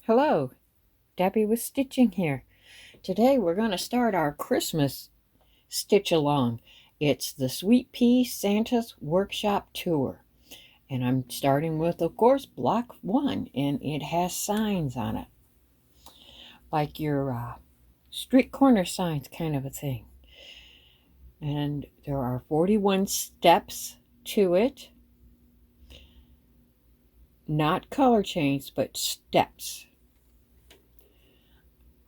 Hello, Debbie with Stitching here. Today we're going to start our Christmas stitch along. It's the SweetPea Santa's Workshop Tour. And I'm starting with, of course, block 1, and it has signs on it. Like your street corner signs kind of a thing. And there are 41 steps to it. Not color change, but steps.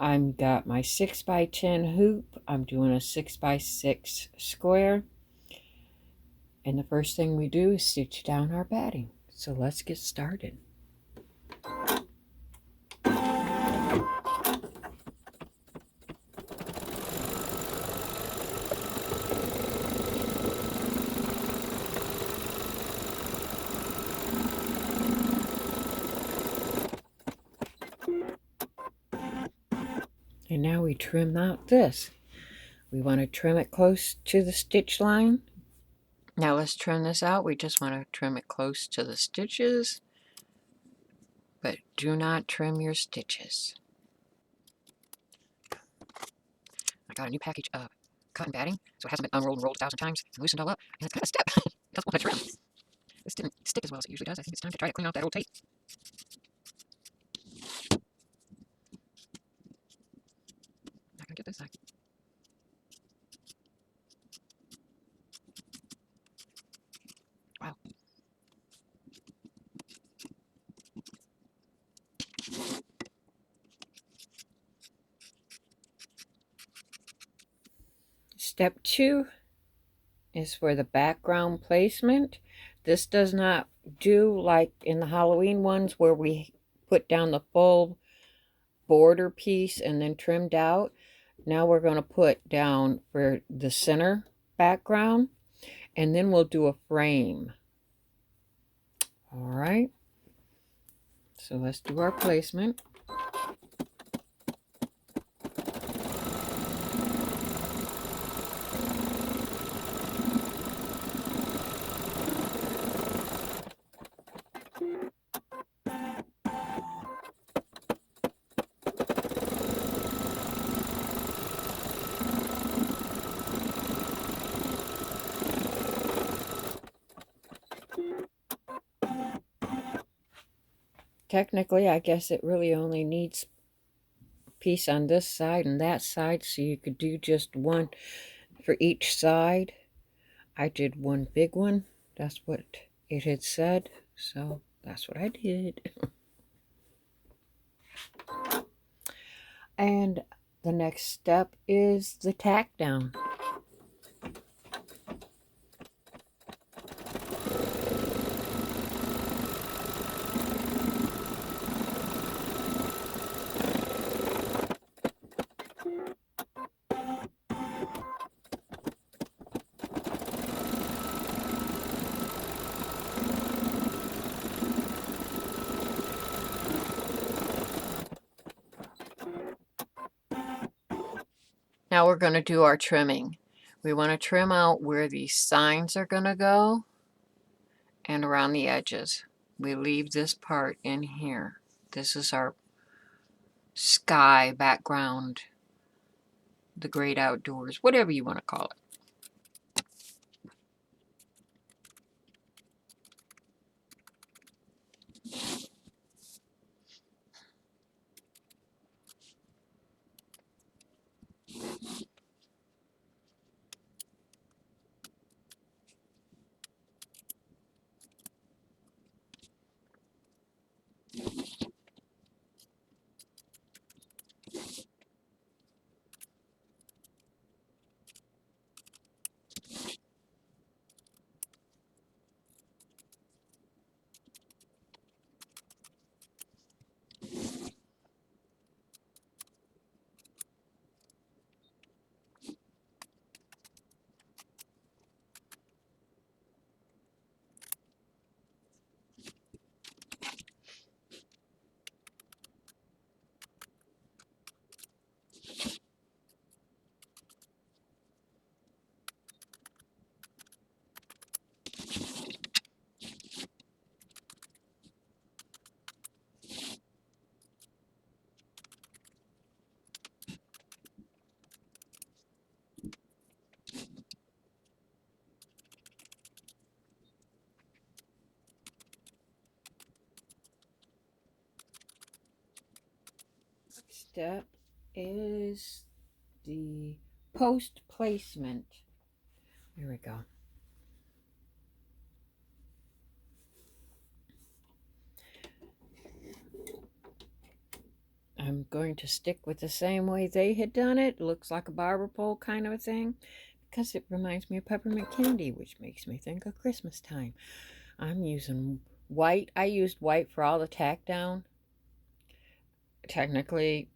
I've got my 6x10 hoop. I'm doing a 6x6 square. And the first thing we do is stitch down our batting. So let's get started. And now we trim out this. We want to trim it close to the stitch line. Now let's trim this out. We just want to trim it close to the stitches, but do not trim your stitches. I got a new package of cotton batting, so it hasn't been unrolled and rolled 1,000 times and loosened all up, and it's got a step. It doesn't want to trim. This didn't stick as well as it usually does. I think it's time to try to clean out that old tape. Not gonna get this side. Wow. Step 2 is for the background placement. This does not do like in the Halloween ones where we put down the full border piece and then trimmed out. Now we're going to put down for the center background, and then we'll do a frame. All right, so let's do our placement. Technically, I guess it really only needs a piece on this side and that side, so you could do just one for each side. I did one big one. That's what it had said, so that's what I did. And the next step is the tack down. Now we're going to do our trimming. We want to trim out where these signs are going to go and around the edges. We leave this part in here. This is our sky background, the great outdoors, whatever you want to call it. step is the post placement. Here we go. I'm going to stick with the same way they had done it. Looks like a barber pole kind of a thing, because it reminds me of peppermint candy, which makes me think of Christmas time. I'm using white. I used white for all the tack down. Technically,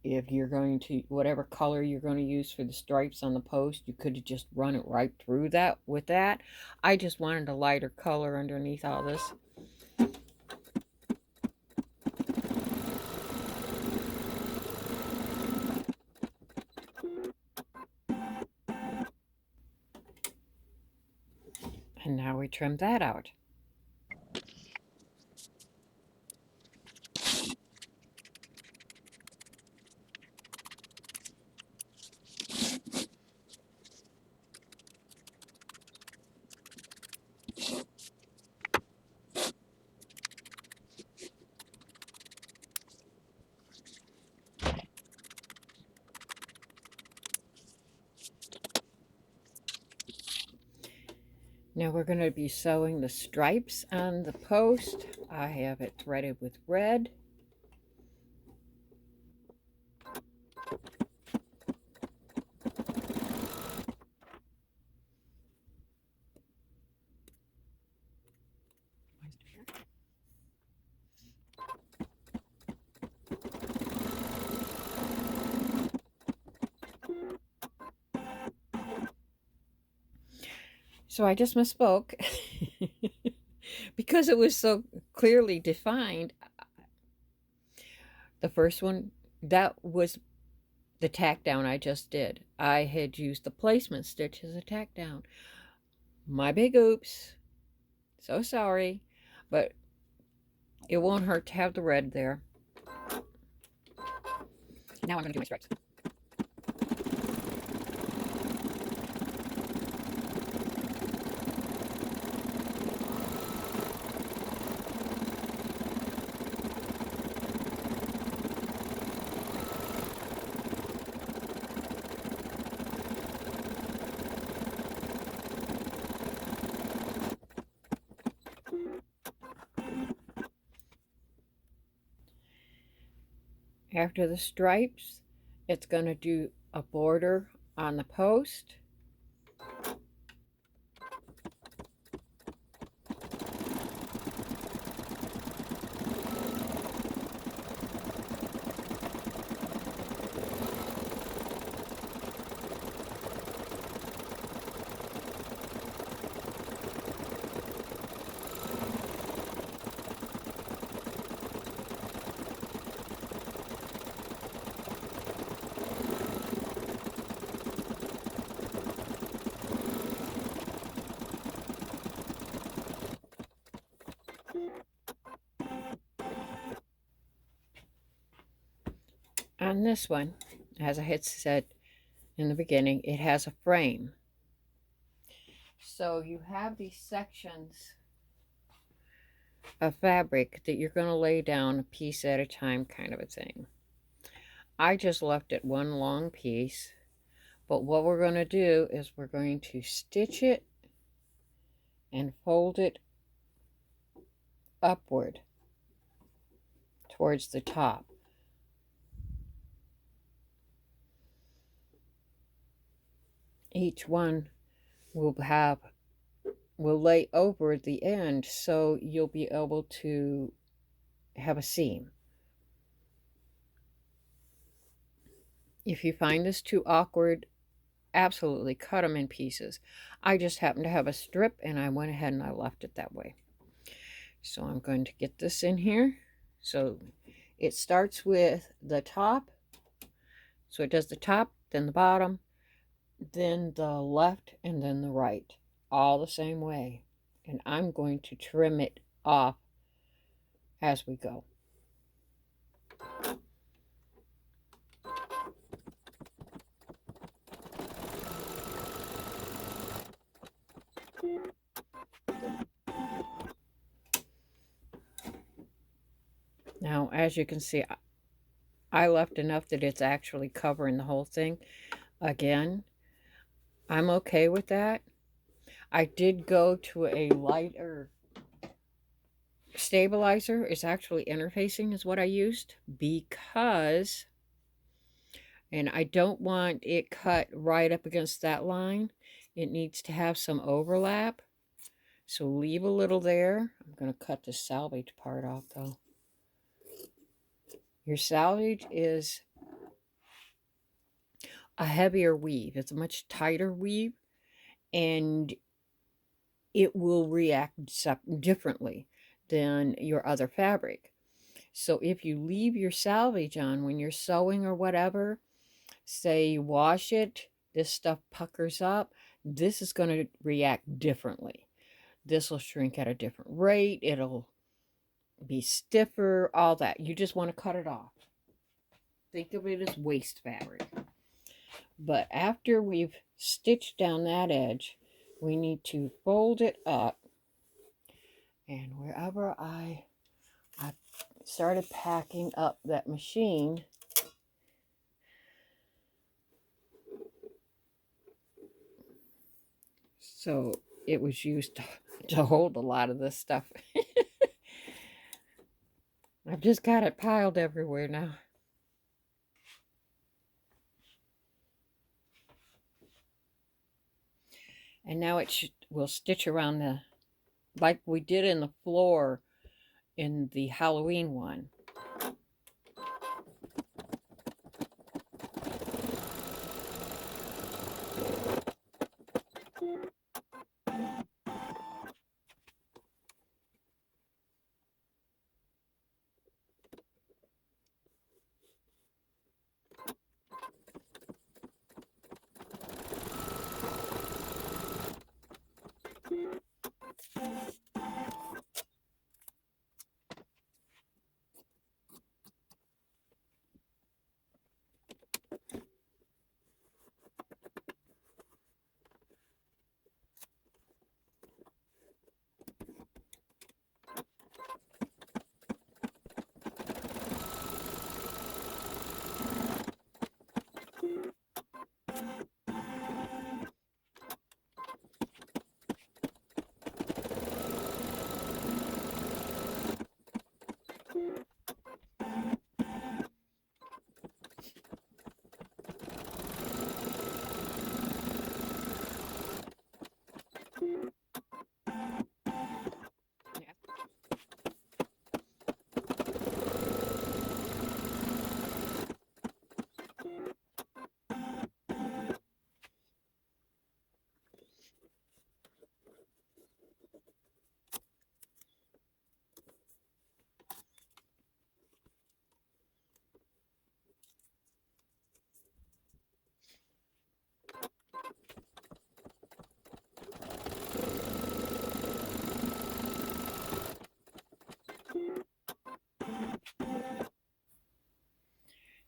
if you're going to, whatever color you're going to use for the stripes on the post, you could have just run it right through that with that. I just wanted a lighter color underneath all this. And now we trim that out. Now we're going to be sewing the stripes on the post. I have it threaded with red. So I just misspoke because it was so clearly defined. The first one, that was the tack down I just did. I had used the placement stitch as a tack down. My big oops. So sorry, but it won't hurt to have the red there. Now I'm going to do my stripes. After the stripes, it's going to do a border on the post. On this one, as I had said in the beginning, it has a frame. So you have these sections of fabric that you're going to lay down a piece at a time kind of a thing. I just left it one long piece, but what we're going to do is we're going to stitch it and fold it upward towards the top. Each one will lay over the end, so you'll be able to have a seam. If you find this too awkward, absolutely cut them in pieces. I just happened to have a strip and I went ahead and I left it that way. So I'm going to get this in here. So it starts with the top. So it does the top, then the bottom, then the left, and then the right, all the same way. And I'm going to trim it off as we go. Now, as you can see, I left enough that it's actually covering the whole thing. Again, I'm okay with that. I did go to a lighter stabilizer. It's actually interfacing is what I used because, and I don't want it cut right up against that line. It needs to have some overlap. So leave a little there. I'm going to cut the salvage part off though. Your salvage is a heavier weave. It's a much tighter weave, and it will react differently than your other fabric. So if you leave your salvage on when you're sewing or whatever, say you wash it, this stuff puckers up, this is going to react differently. This will shrink at a different rate. It'll be stiffer, all that. You just want to cut it off. Think of it as waste fabric. But after we've stitched down that edge, we need to fold it up. And wherever I started packing up that machine, so it was used to hold a lot of this stuff. I've just got it piled everywhere now. And now we'll stitch around the, like we did in the floor in the Halloween one.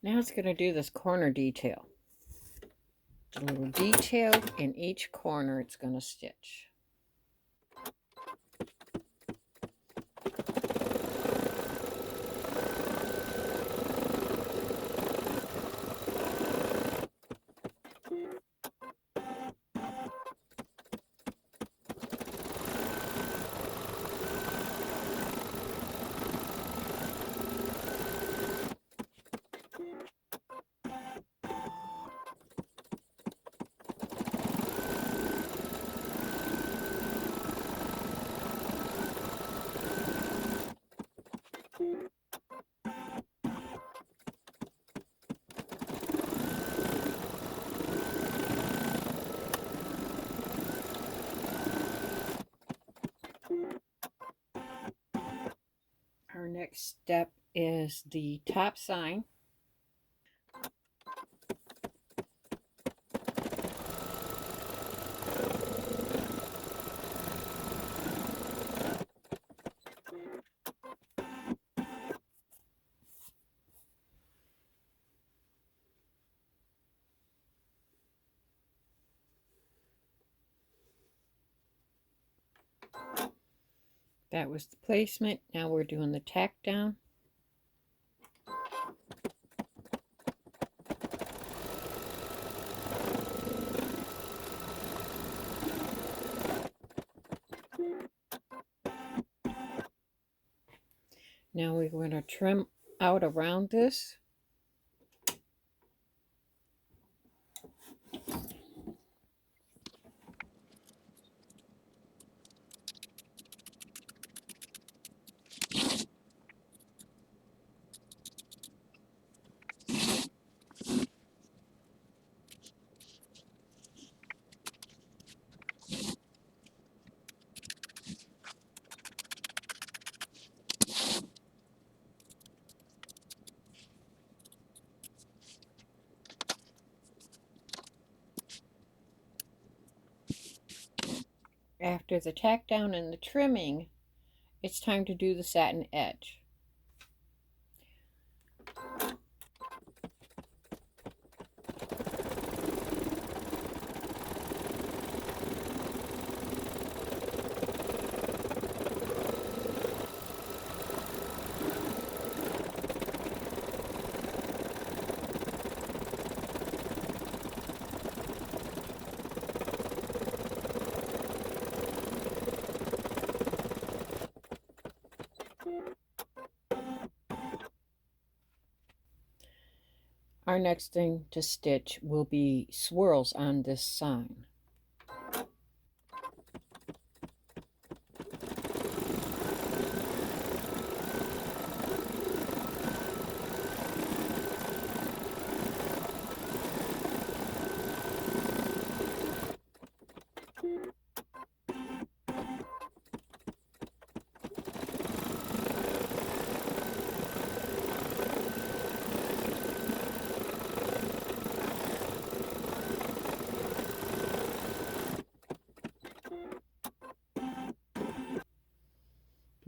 Now it's going to do this corner detail. A little detail in each corner it's going to stitch. Our next step is the top sign. That was the placement. Now we're doing the tack down. Now we're going to trim out around this. After the tack down and the trimming, it's time to do the satin edge. Our next thing to stitch will be swirls on this sign.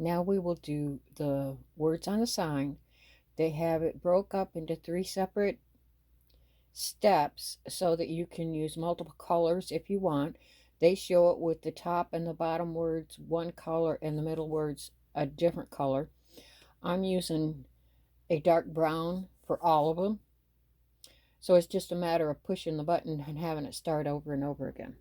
Now we will do the words on the sign. They have it broke up into 3 separate steps so that you can use multiple colors if you want. They show it with the top and the bottom words one color and the middle words a different color. I'm using a dark brown for all of them. So it's just a matter of pushing the button and having it start over and over again.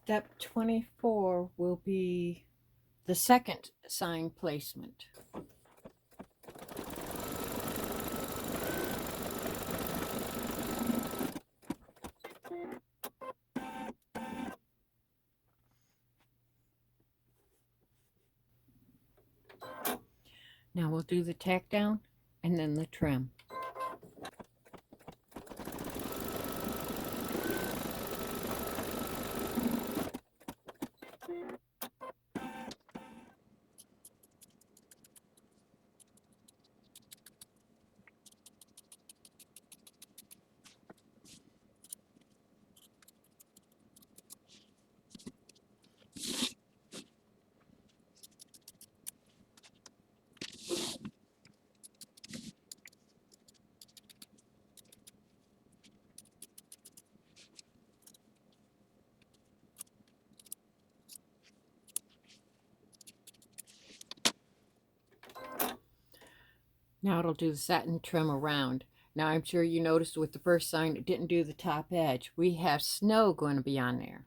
Step 24 will be the second sign placement. Now we'll do the tack down and then the trim. Now it'll do the satin trim around. Now I'm sure you noticed with the first sign it didn't do the top edge. We have snow going to be on there.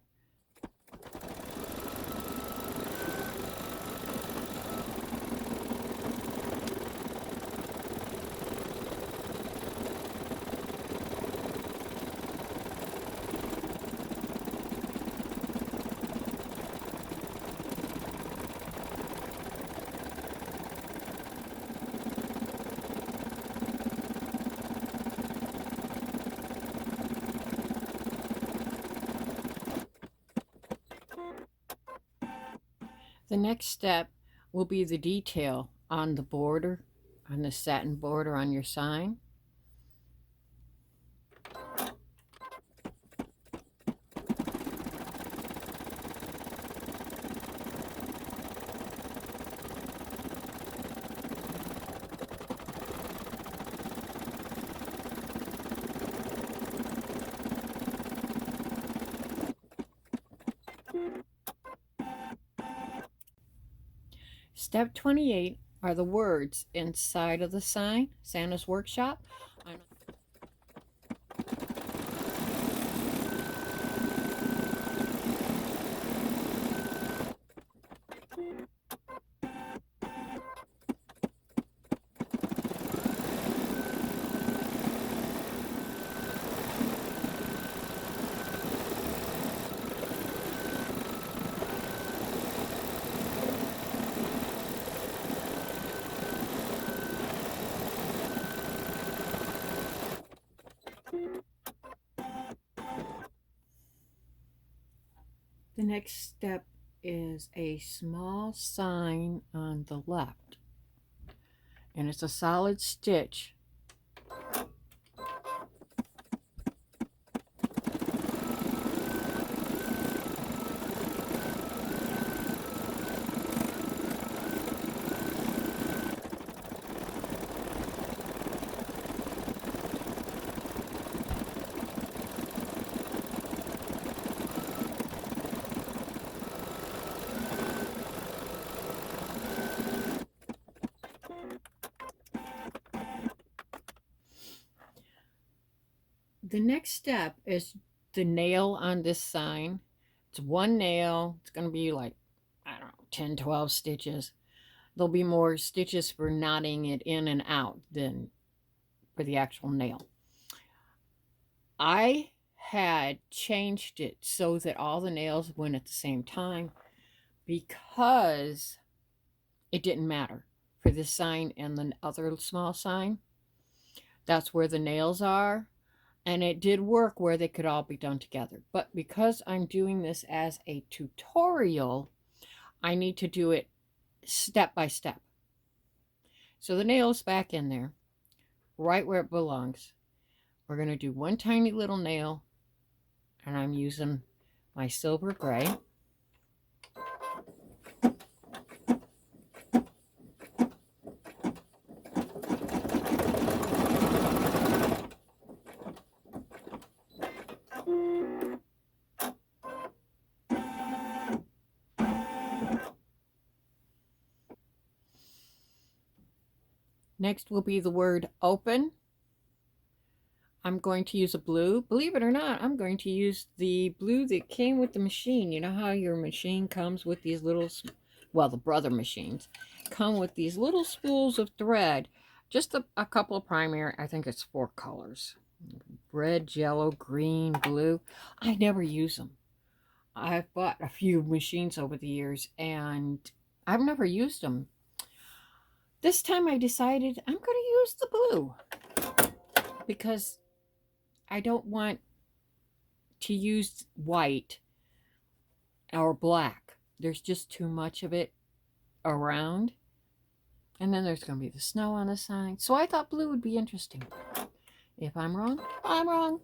The next step will be the detail on the border, on the satin border on your sign. Step 28 are the words inside of the sign, Santa's Workshop. The next step is a small sign on the left, and it's a solid stitch. The next step is the nail on this sign. It's one nail. It's going to be like, I don't know, 10, 12 stitches. There'll be more stitches for knotting it in and out than for the actual nail. I had changed it so that all the nails went at the same time because it didn't matter for this sign and the other small sign. That's where the nails are. And it did work where they could all be done together. But because I'm doing this as a tutorial, I need to do it step by step. So the nail's back in there, right where it belongs. We're going to do one tiny little nail, and I'm using my silver gray. Next will be the word open. I'm going to use a blue. Believe it or not, I'm going to use the blue that came with the machine. You know how your machine comes with these little, well, the brother machines come with these little spools of thread. Just a couple of primary, I think it's 4 colors. Red, yellow, green, blue. I never use them. I've bought a few machines over the years, and I've never used them. This time I decided I'm going to use the blue because I don't want to use white or black. There's just too much of it around. And then there's going to be the snow on the sign. So I thought blue would be interesting. If I'm wrong, I'm wrong.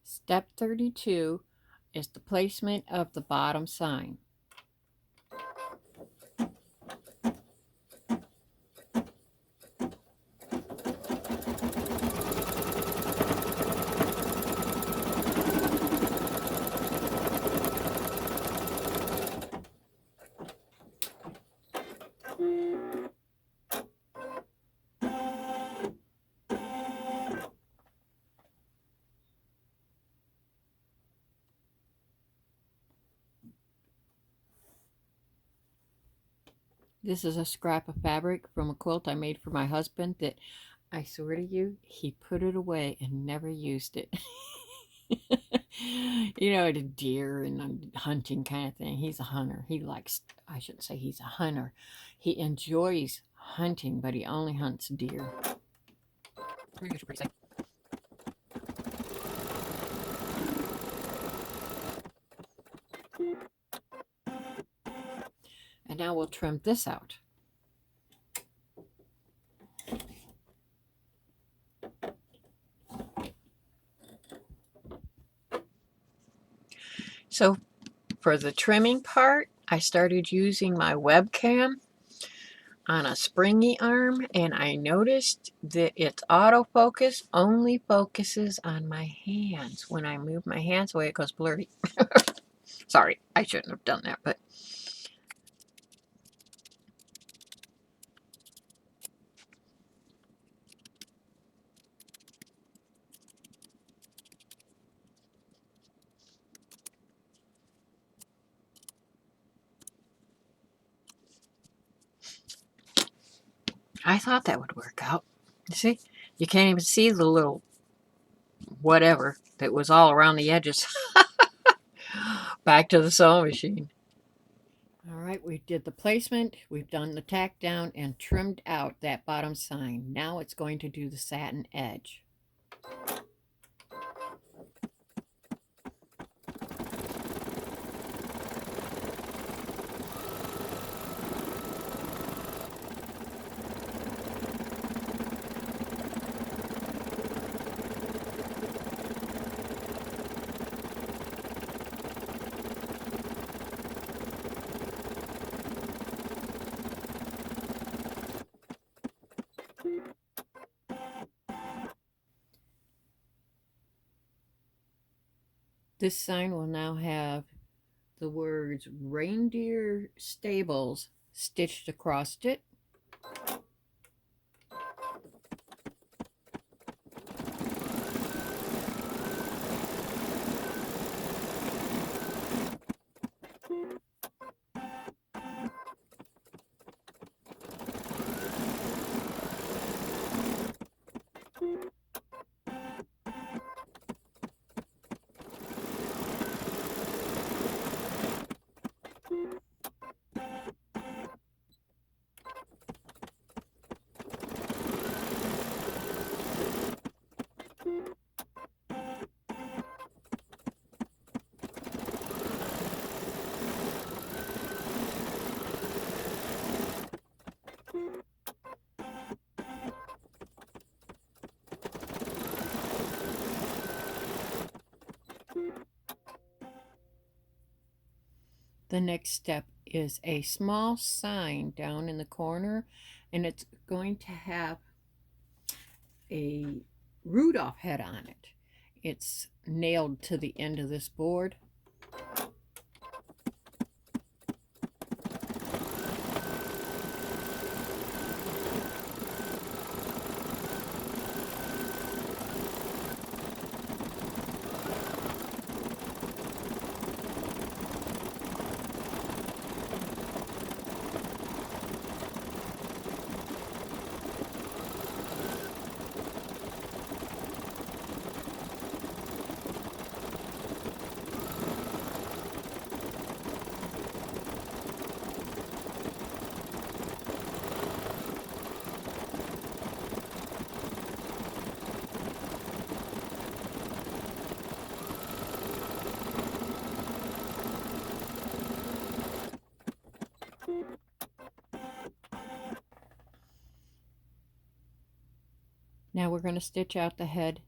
Step 32 is the placement of the bottom sign. This is a scrap of fabric from a quilt I made for my husband that I swear to you, he put it away and never used it. You know, the deer and hunting kind of thing. He's a hunter. He likes, I shouldn't say he's a hunter. He enjoys hunting, but he only hunts deer. And now we'll trim this out. So for the trimming part, I started using my webcam on a springy arm, and I noticed that its autofocus only focuses on my hands. When I move my hands away, it goes blurry. Sorry, I shouldn't have done that, but I thought that would work out. You see, you can't even see the little whatever that was all around the edges. Back to the sewing machine. All right, we did the placement, we've done the tack down and trimmed out that bottom sign. Now it's going to do the satin edge. This sign will now have the words reindeer stables stitched across it. The next step is a small sign down in the corner, and it's going to have a Rudolph head on it. It's nailed to the end of this board. Now we're going to stitch out the head.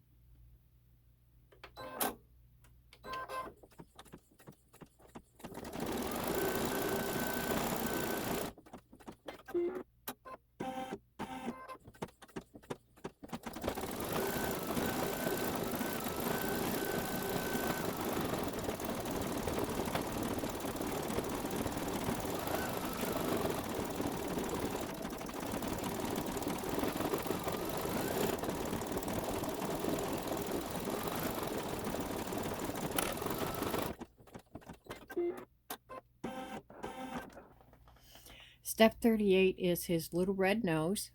Step 38 is his little red nose.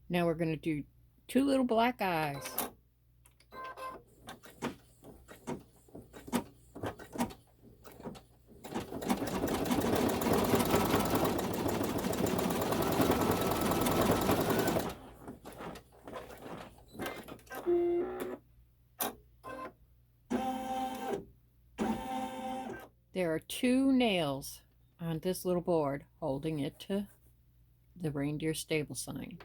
Now we're going to do 2 little black eyes. There are 2 nails on this little board holding it to the reindeer stable sign.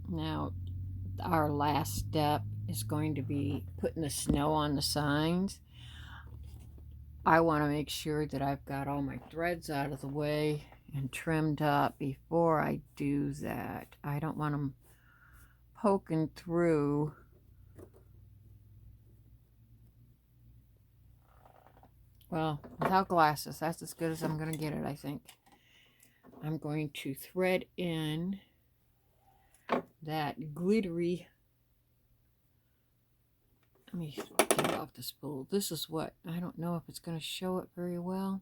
Now, our last step is going to be putting the snow on the signs. I want to make sure that I've got all my threads out of the way and trimmed up before I do that. I don't want them poking through. Well, without glasses, that's as good as I'm going to get it, I think. I'm going to thread in that glittery. Let me get off the spool. This is what, I don't know if it's going to show it very well.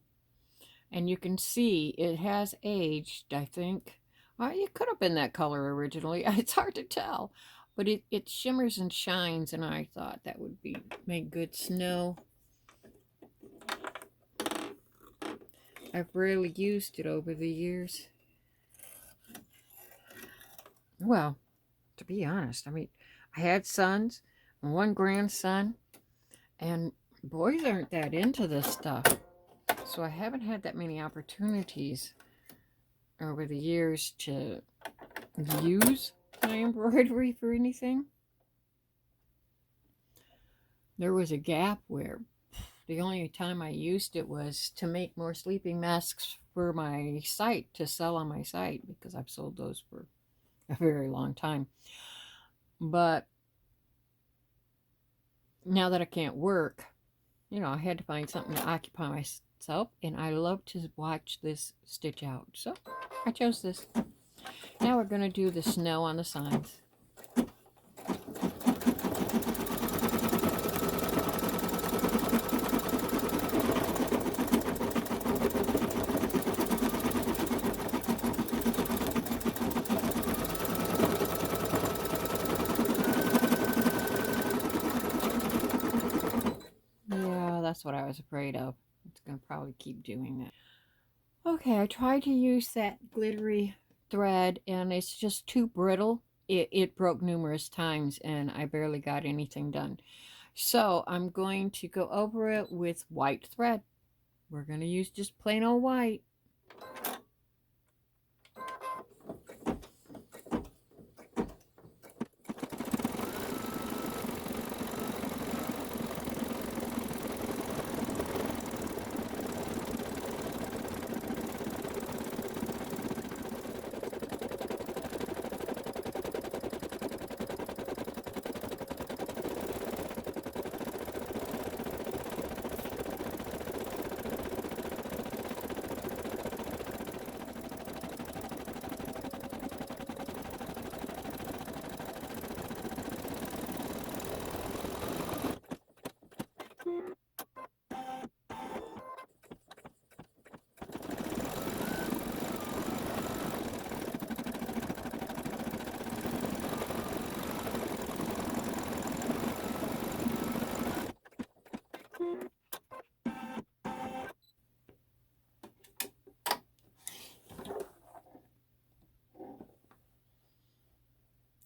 And you can see it has aged, I think. It could have been that color originally. It's hard to tell. But it shimmers and shines, and I thought that would make good snow. I've rarely used it over the years. Well, to be honest, I mean, I had sons and 1 grandson, and boys aren't that into this stuff. So I haven't had that many opportunities over the years to use my embroidery for anything. There was a gap where the only time I used it was to make more sleeping masks for my site, to sell on my site, because I've sold those for a very long time. But now that I can't work, you know, I had to find something to occupy myself, and I love to watch this stitch out. So I chose this. Now we're going to do the snow on the signs. That's what I was afraid of. It's going to probably keep doing that. Okay, I tried to use that glittery thread, and it's just too brittle. It broke numerous times, and I barely got anything done. So I'm going to go over it with white thread. We're going to use just plain old white.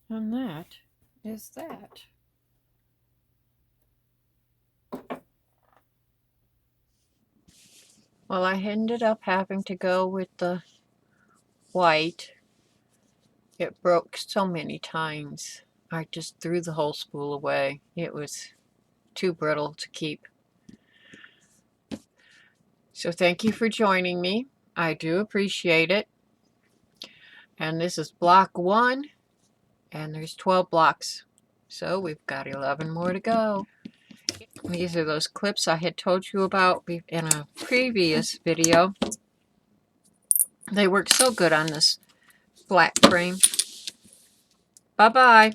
And that is that. Well, I ended up having to go with the white. It broke so many times. I just threw the whole spool away. It was too brittle to keep. So thank you for joining me. I do appreciate it. And this is block 1, and there's 12 blocks. So we've got 11 more to go. These are those clips I had told you about in a previous video. They work so good on this black frame. Bye-bye.